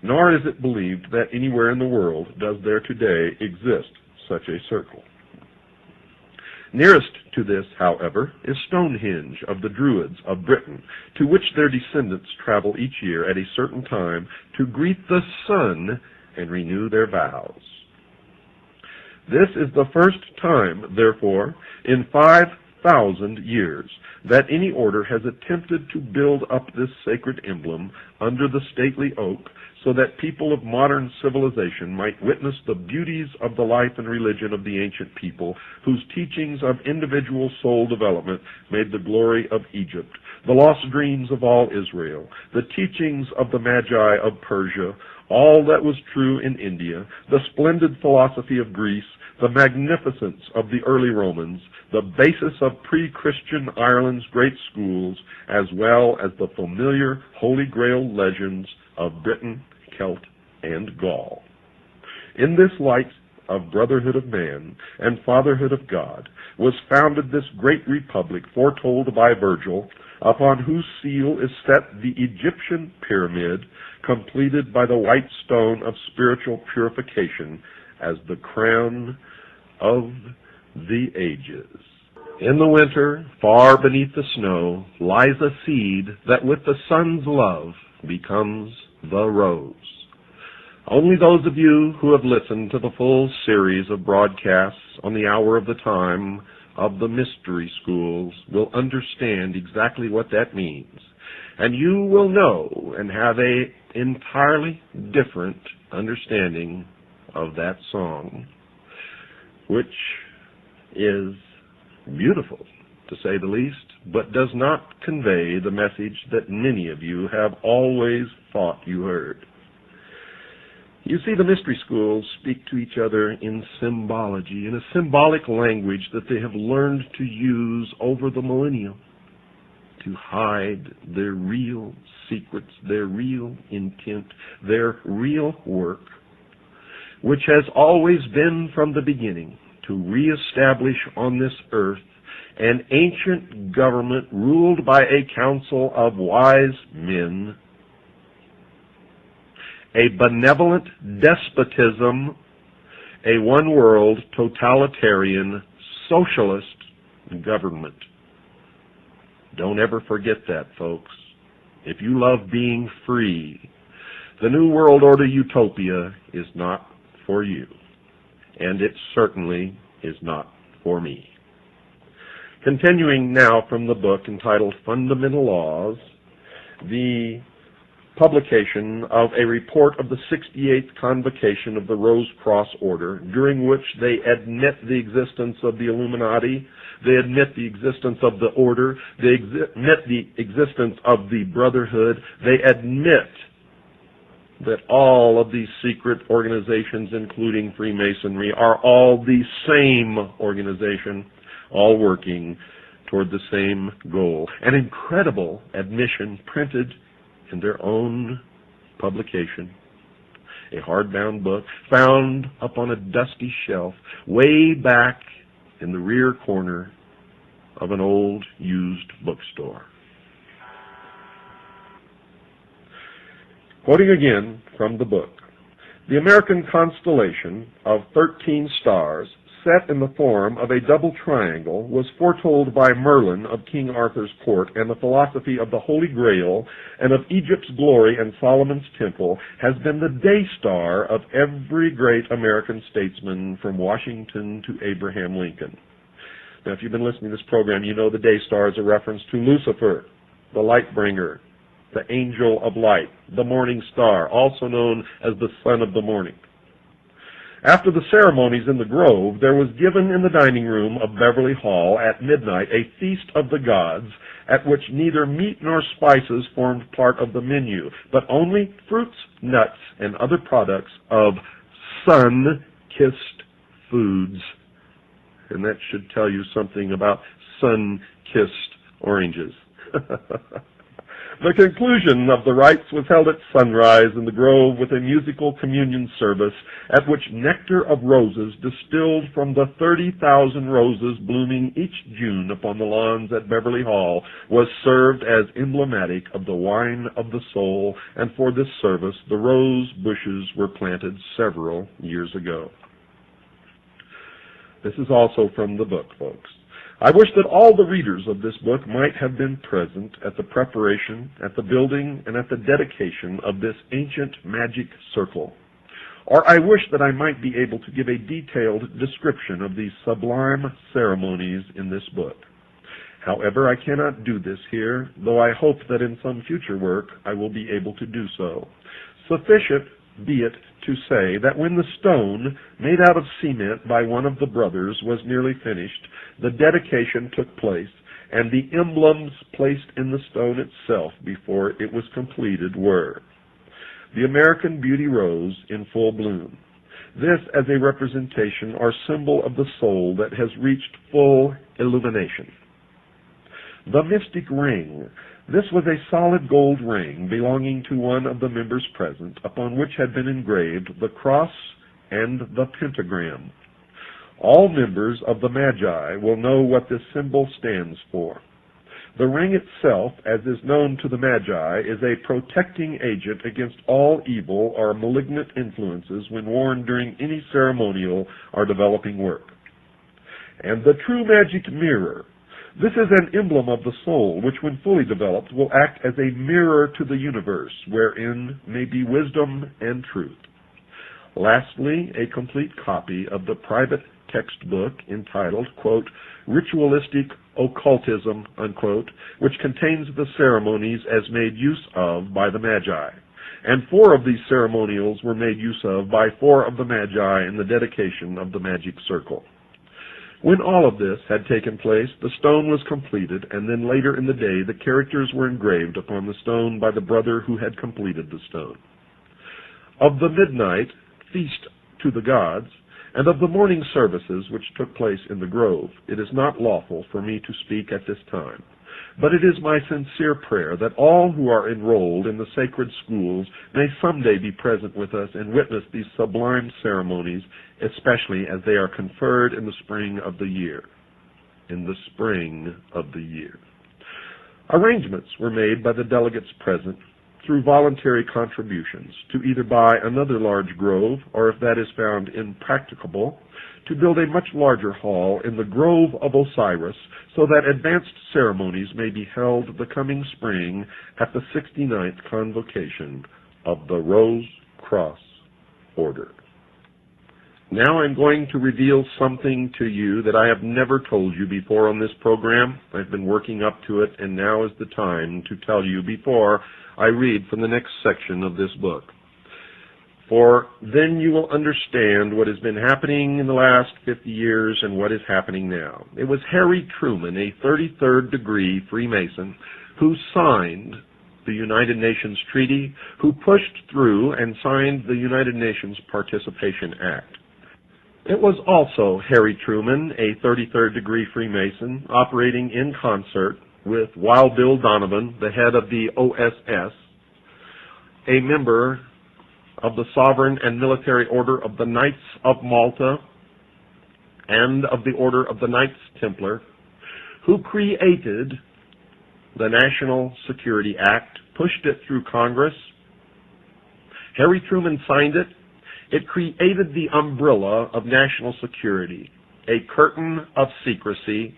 nor is it believed that anywhere in the world does there today exist such a circle. Nearest to this, however, is Stonehenge of the Druids of Britain, to which their descendants travel each year at a certain time to greet the sun and renew their vows. This is the first time, therefore, in 5,000 years that any order has attempted to build up this sacred emblem under the stately oak so that people of modern civilization might witness the beauties of the life and religion of the ancient people whose teachings of individual soul development made the glory of Egypt, the lost dreams of all Israel, the teachings of the Magi of Persia, all that was true in India, the splendid philosophy of Greece, the magnificence of the early Romans, the basis of pre-Christian Ireland's great schools, as well as the familiar Holy Grail legends of Britain, Celt, and Gaul. In this light of brotherhood of man and fatherhood of God was founded this great republic foretold by Virgil, upon whose seal is set the Egyptian pyramid, completed by the white stone of spiritual purification as the crown of the ages. In the winter, far beneath the snow, lies a seed that with the sun's love becomes the rose. Only those of you who have listened to the full series of broadcasts on the hour of the time of the mystery schools will understand exactly what that means. And you will know and have an entirely different understanding of that song, which is beautiful, to say the least, but does not convey the message that many of you have always thought you heard. You see, the mystery schools speak to each other in symbology, in a symbolic language that they have learned to use over the millennia to hide their real secrets, their real intent, their real work, which has always been from the beginning to reestablish on this earth an ancient government ruled by a council of wise men, a benevolent despotism, a one-world totalitarian socialist government. Don't ever forget that, folks. If you love being free, the New World Order utopia is not for you, and it certainly is not for me. Continuing now from the book entitled Fundamental Laws, the publication of a report of the 68th Convocation of the Rose Cross Order, during which they admit the existence of the Illuminati, they admit the existence of the Order, they admit the existence of the Brotherhood, they admit that all of these secret organizations, including Freemasonry, are all the same organization, all working toward the same goal. An incredible admission printed in their own publication, a hardbound book found up on a dusty shelf way back in the rear corner of an old used bookstore. Quoting again from the book, the American constellation of 13 stars set in the form of a double triangle was foretold by Merlin of King Arthur's court, and the philosophy of the Holy Grail and of Egypt's glory and Solomon's temple has been the day star of every great American statesman from Washington to Abraham Lincoln. Now, if you've been listening to this program, you know the day star is a reference to Lucifer, the light bringer, the angel of light, the morning star, also known as the son of the morning. After the ceremonies in the grove, there was given in the dining room of Beverly Hall at midnight a feast of the gods, at which neither meat nor spices formed part of the menu, but only fruits, nuts, and other products of sun-kissed foods. And that should tell you something about sun-kissed oranges. The conclusion of the rites was held at sunrise in the grove with a musical communion service at which nectar of roses distilled from the 30,000 roses blooming each June upon the lawns at Beverly Hall was served as emblematic of the wine of the soul, and for this service the rose bushes were planted several years ago. This is also from the book, folks. I wish that all the readers of this book might have been present at the preparation, at the building, and at the dedication of this ancient magic circle. Or I wish that I might be able to give a detailed description of these sublime ceremonies in this book. However, I cannot do this here, though I hope that in some future work I will be able to do so. Sufficient be it to say that when the stone made out of cement by one of the brothers was nearly finished, the dedication took place, and the emblems placed in the stone itself before it was completed were the American Beauty Rose in full bloom. This as a representation or symbol of the soul that has reached full illumination. The mystic ring. This was a solid gold ring belonging to one of the members present, upon which had been engraved the cross and the pentagram. All members of the Magi will know what this symbol stands for. The ring itself, as is known to the Magi, is a protecting agent against all evil or malignant influences when worn during any ceremonial or developing work. And the true magic mirror. This is an emblem of the soul, which when fully developed will act as a mirror to the universe, wherein may be wisdom and truth. Lastly, a complete copy of the private textbook entitled, quote, Ritualistic Occultism, unquote, which contains the ceremonies as made use of by the Magi. And 4 of these ceremonials were made use of by 4 of the Magi in the dedication of the magic circle. When all of this had taken place, the stone was completed, and then later in the day the characters were engraved upon the stone by the brother who had completed the stone. Of the midnight feast to the gods, and of the morning services which took place in the grove, it is not lawful for me to speak at this time. But it is my sincere prayer that all who are enrolled in the sacred schools may someday be present with us and witness these sublime ceremonies, especially as they are conferred in the spring of the year. In the spring of the year. Arrangements were made by the delegates present through voluntary contributions to either buy another large grove, or if that is found impracticable, to build a much larger hall in the Grove of Osiris, so that advanced ceremonies may be held the coming spring at the 69th Convocation of the Rose Cross Order. Now I'm going to reveal something to you that I have never told you before on this program. I've been working up to it, and now is the time to tell you before I read from the next section of this book. For then you will understand what has been happening in the last 50 years and what is happening now. It was Harry Truman, a 33rd degree Freemason, who signed the United Nations Treaty, who pushed through and signed the United Nations Participation Act. It was also Harry Truman, a 33rd degree Freemason, operating in concert with Wild Bill Donovan, the head of the OSS, a member of the Sovereign and Military Order of the Knights of Malta and of the Order of the Knights Templar, who created the National Security Act, pushed it through Congress. Harry Truman signed it. It created the umbrella of national security, a curtain of secrecy.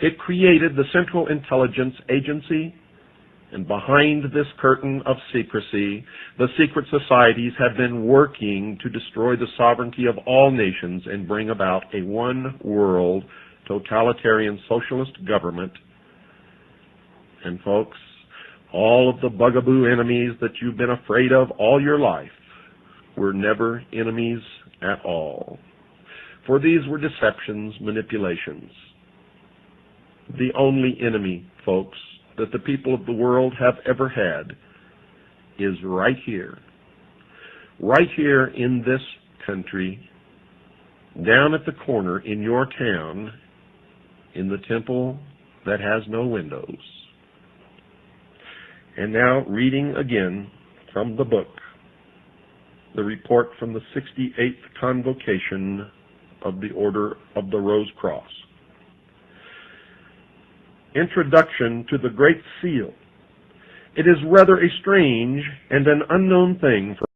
It created the Central Intelligence Agency, and behind this curtain of secrecy, the secret societies have been working to destroy the sovereignty of all nations and bring about a one-world totalitarian socialist government. And folks, all of the bugaboo enemies that you've been afraid of all your life were never enemies at all. For these were deceptions, manipulations. The only enemy, folks, that the people of the world have ever had is right here in this country, down at the corner in your town, in the temple that has no windows. And now reading again from the book, the report from the 68th Convocation of the Order of the Rose Cross. Introduction to the Great Seal. It is rather a strange and an unknown thing for